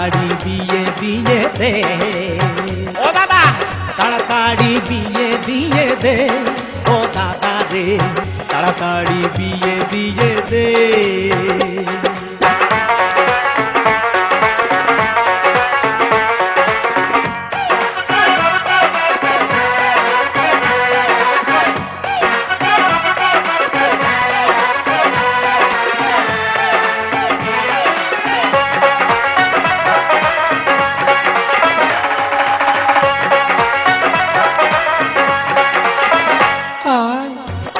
তাড়াতাড়ি বিয়ে দিয়ে দে। ও দাদা, তাড়াতাড়ি বিয়ে দিয়ে দে, ও দাদা রে, তাড়াতাড়ি বিয়ে দিয়ে দে।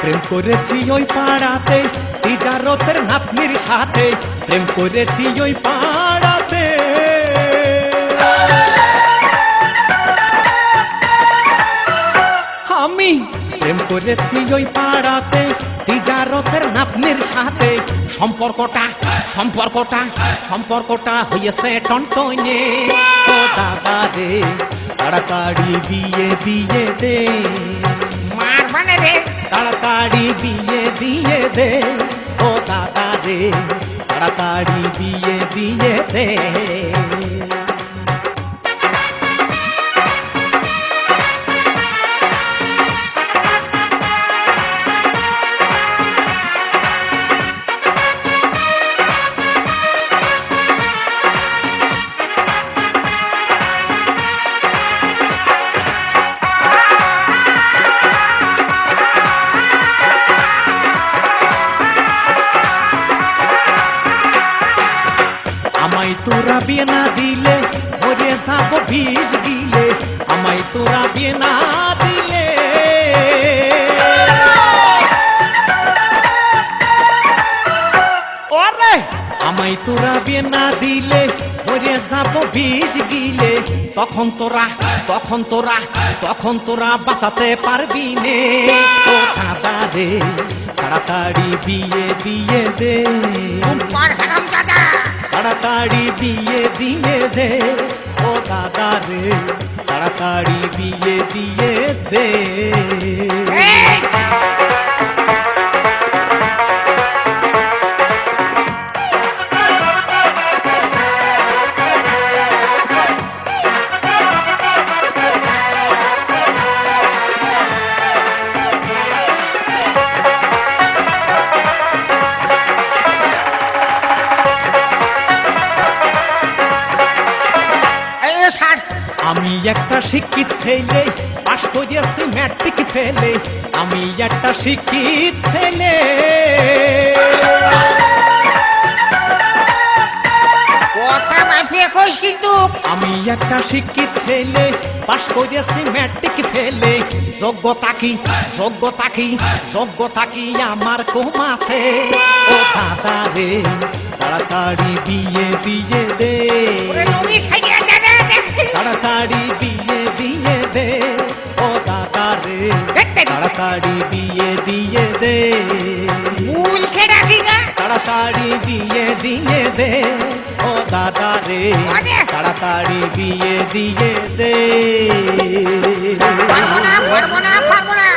প্রেম করেছি ওই পাড়াতে তিজারতের নাতনির সাথে, প্রেম করেছি ওই পাড়াতে। আমি প্রেম করেছি ওই পাড়াতে তিজারতের নাতনির সাথে। সম্পর্কটা সম্পর্কটা সম্পর্কটা হয়েছে টনটনে। ও দাদা রে, তাড়াতাড়ি বিয়ে দিয়ে দে। মার মানে রে, তাড়াতাড়ি বিয়ে দিয়ে দে, ও দাদা রে, তাড়াতাড়ি বিয়ে দিয়ে দে। আমায় তোরা বিয়ে না দিলে মরে যাব বিষ গিলে, আমায় তোরা বিয়ে না দিলে। ওরে আমায় তোরা বিয়ে না দিলে মরে যাব বিষ গিলে। তখন তোরা তখন তোরা তখন তোরা বাঁচাতে পারবি নে। ও দাদা রে, তাড়াতাড়ি বিয়ে দিয়ে দে। সুপার হারাম দাদা, তাড়াতাড়ি বিয়ে দিয়ে দে, ও দাদা রে, তাড়াতাড়ি বিয়ে দিয়ে দে। এই স্যার, আমি একটা শিক্ষিত ছেলে, পাশ করেছি ম্যাট্রিক ফেলে। আমি একটা শিক্ষিত ছেলে। কথা মাফিয়ে কইস কিন্তু। আমি একটা শিক্ষিত ছেলে, পাশ করেছি ম্যাট্রিক ফেলে। যোগ্যতা কি যোগ্যতা কি যোগ্যতা কি আমার কম আছে। ও দাদা রে, তাড়াতাড়ি বিয়ে দিয়ে দে। ওরে লুঙ্গি সাইডে দাদা দেখছি। তাড়াতাড়ি বিয়ে দিয়ে দে, ও দাদা রে, দেখতে তাড়াতাড়ি বিয়ে দিয়ে দে। মূল ছেড়া দিগা। তাড়াতাড়ি বিয়ে দিয়ে দে, ও দাদা রে, ওরে। তাড়াতাড়ি বিয়ে দিয়ে দে। পারবো না পারবো না পারবো না।